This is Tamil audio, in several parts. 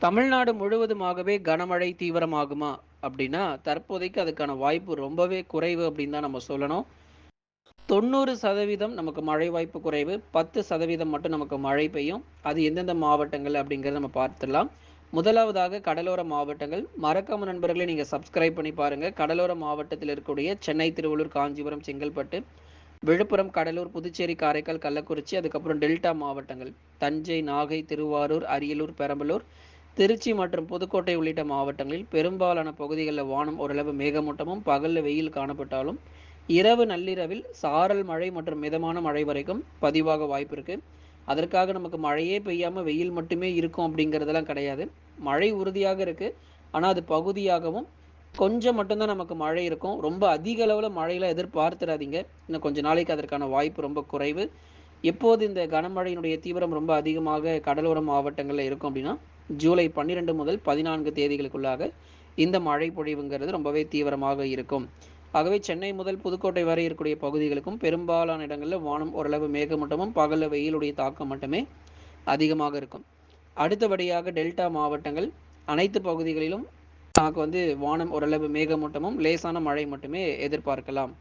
தமிழ்நாடு முழுவதுமாகவே கனமழை தீவிரமாகுமா? அப்படின்னா, தற்போதைக்கு அதுக்கான வாய்ப்பு ரொம்பவே குறைவு அப்படின்னு தான் நம்ம சொல்லணும். 90% நமக்கு மழை வாய்ப்பு குறைவு. 10% மட்டும் நமக்கு மழை பெய்யும். அது எந்தெந்த மாவட்டங்கள் அப்படிங்கிறத நம்ம பார்த்துடலாம். முதலாவதாக கடலோர மாவட்டங்கள். மறக்காம நண்பர்களே நீங்க சப்ஸ்கிரைப் பண்ணி பாருங்க. கடலோர மாவட்டத்தில் இருக்கக்கூடிய சென்னை, திருவள்ளூர், காஞ்சிபுரம், செங்கல்பட்டு, விழுப்புரம், கடலூர், புதுச்சேரி, காரைக்கால், கள்ளக்குறிச்சி, அதுக்கப்புறம் டெல்டா மாவட்டங்கள். தஞ்சை, நாகை, திருவாரூர், அரியலூர், பெரம்பலூர், திருச்சி மற்றும் புதுக்கோட்டை உள்ளிட்ட மாவட்டங்களில் பெரும்பாலான பகுதிகளில் வானம் ஓரளவு மேகமூட்டமும் பகல்ல வெயில் காணப்பட்டாலும் இரவு நள்ளிரவில் சாரல் மழை மற்றும் மிதமான மழை வரைக்கும் பதிவாக வாய்ப்பு இருக்கு. அதற்காக நமக்கு மழையே பெய்யாம வெயில் மட்டுமே இருக்கும் அப்படிங்கிறதெல்லாம் கிடையாது. மழை உறுதியாக இருக்கு. ஆனா அது பகுதியாகவும் கொஞ்சம் மட்டும்தான் நமக்கு மழை இருக்கும். ரொம்ப அதிக அளவுல மழையெல்லாம் எதிர்பார்த்துறாதீங்க. இன்னும் கொஞ்ச நாளைக்கு அதற்கான வாய்ப்பு ரொம்ப குறைவு. எப்போது இந்த கனமழையினுடைய தீவிரம் ரொம்ப அதிகமாக கடலோர மாவட்டங்கள்ல இருக்கும் அப்படின்னா, ஜூலை 12 முதல் 14 தேதிகளுக்குள்ளாக இந்த மழை பொழிவுங்கிறது ரொம்பவே தீவிரமாக இருக்கும். ஆகவே சென்னை முதல் புதுக்கோட்டை வரை இருக்கக்கூடிய பகுதிகளுக்கும் பெரும்பாலான இடங்கள்ல வானம் ஓரளவு மேகமூட்டமும், பகல்ல வெயிலுடைய தாக்கம் மட்டுமே அதிகமாக இருக்கும். அடுத்தபடியாக டெல்டா மாவட்டங்கள் அனைத்து பகுதிகளிலும் நமக்கு வானம் ஓரளவு மேகமூட்டமும், லேசான மழை மட்டுமே எதிர்பார்க்கலாம்.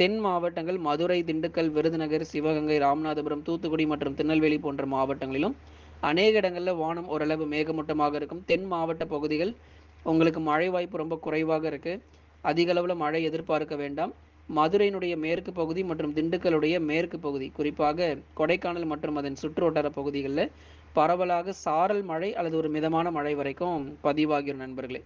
தென் மாவட்டங்கள் மதுரை, திண்டுக்கல், விருதுநகர், சிவகங்கை, ராமநாதபுரம், தூத்துக்குடி மற்றும் திருநெல்வேலி போன்ற மாவட்டங்களிலும் அநேக இடங்களில் வானம் ஓரளவு மேகமூட்டமாக இருக்கும். தென் மாவட்ட பகுதிகள் உங்களுக்கு மழை வாய்ப்பு ரொம்ப குறைவாக இருக்கு. அதிக அளவில் மழை எதிர்பார்க்க வேண்டாம். மதுரையினுடைய மேற்கு பகுதி மற்றும் திண்டுக்கலுடைய மேற்கு பகுதி, குறிப்பாக கொடைக்கானல் மற்றும் அதன் சுற்றுவட்டார பகுதிகளில் பரவலாக சாரல் மழை அல்லது ஒரு மிதமான மழை வரைக்கும் பதிவாகிடும் நண்பர்களே.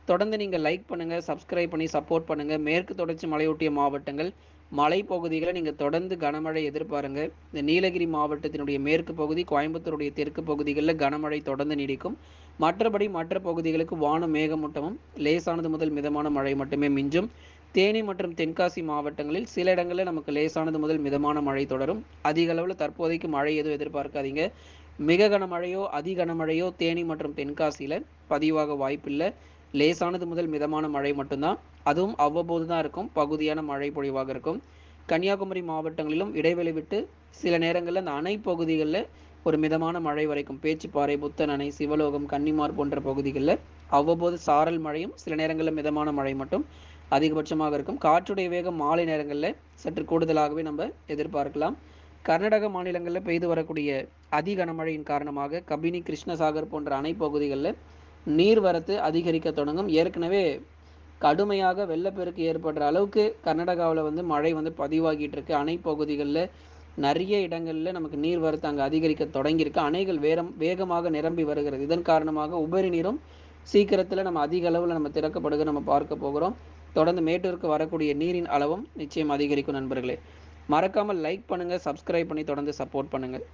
தொடர்ந்து நீங்கள் லைக் பண்ணுங்கள், சப்ஸ்கிரைப் பண்ணி சப்போர்ட் பண்ணுங்கள். மேற்கு தொடர்ச்சி மலையொட்டிய மாவட்டங்கள், மலைப்பகுதிகளை நீங்கள் தொடர்ந்து கனமழை எதிர்பாருங்க. இந்த நீலகிரி மாவட்டத்தினுடைய மேற்கு பகுதி, கோயம்புத்தூருடைய தெற்கு பகுதிகளில் கனமழை தொடர்ந்து நீடிக்கும். மற்றபடி மற்ற பகுதிகளுக்கு வானம் மேகமூட்டமும், லேசானது முதல் மிதமான மழை மட்டுமே மிஞ்சும். தேனி மற்றும் தென்காசி மாவட்டங்களில் சில இடங்களில் நமக்கு லேசானது முதல் மிதமான மழை தொடரும். அதிக அளவில் தற்போதைக்கு மழை எதுவும் எதிர்பார்க்காதீங்க. மிக கனமழையோ அதி கனமழையோ தேனி மற்றும் தென்காசியில் பதிவாக வாய்ப்பில்லை. லேசானது முதல் மிதமான மழை மட்டும்தான். அதுவும் அவ்வப்போது தான் இருக்கும். பகுதியான மழை பொழிவாக இருக்கும். கன்னியாகுமரி மாவட்டங்களிலும் இடைவெளி விட்டு சில நேரங்களில் அந்த அணை பகுதிகளில் ஒரு மிதமான மழை வரைக்கும், பேச்சிப்பாறை, புத்தன் அணை, சிவலோகம், கன்னிமார் போன்ற பகுதிகளில் அவ்வப்போது சாரல் மழையும் சில நேரங்களில் மிதமான மழை மட்டும் அதிகபட்சமாக இருக்கும். காற்றுடைய வேகம் மாலை நேரங்களில் சற்று கூடுதலாகவே நம்ம எதிர்பார்க்கலாம். கர்நாடக மாநிலங்களில் பெய்து வரக்கூடிய அதி கனமழையின் காரணமாக கபினி, கிருஷ்ணசாகர் போன்ற அணை பகுதிகளில் நீர்வரத்து அதிகரிக்க தொடங்கும். ஏற்கனவே கடுமையாக வெள்ளப்பெருக்கு ஏற்படுற அளவுக்கு கர்நாடகாவில் மழை பதிவாகிட்டு இருக்கு. அணை பகுதிகளில் நிறைய இடங்களில் நமக்கு நீர்வரத்து அங்கே அதிகரிக்க தொடங்கியிருக்கு. அணைகள் வேகமாக நிரம்பி வருகிறது. இதன் காரணமாக உபரி நீரும் சீக்கிரத்தில் நம்ம அதிக அளவில் நம்ம திறக்கப்படுக நம்ம பார்க்க போகிறோம். தொடர்ந்து மேட்டூருக்கு வரக்கூடிய நீரின் அளவும் நிச்சயம் அதிகரிக்கும் நண்பர்களே. மறக்காமல் லைக் பண்ணுங்கள், சப்ஸ்கிரைப் பண்ணி தொடர்ந்து சப்போர்ட் பண்ணுங்கள்.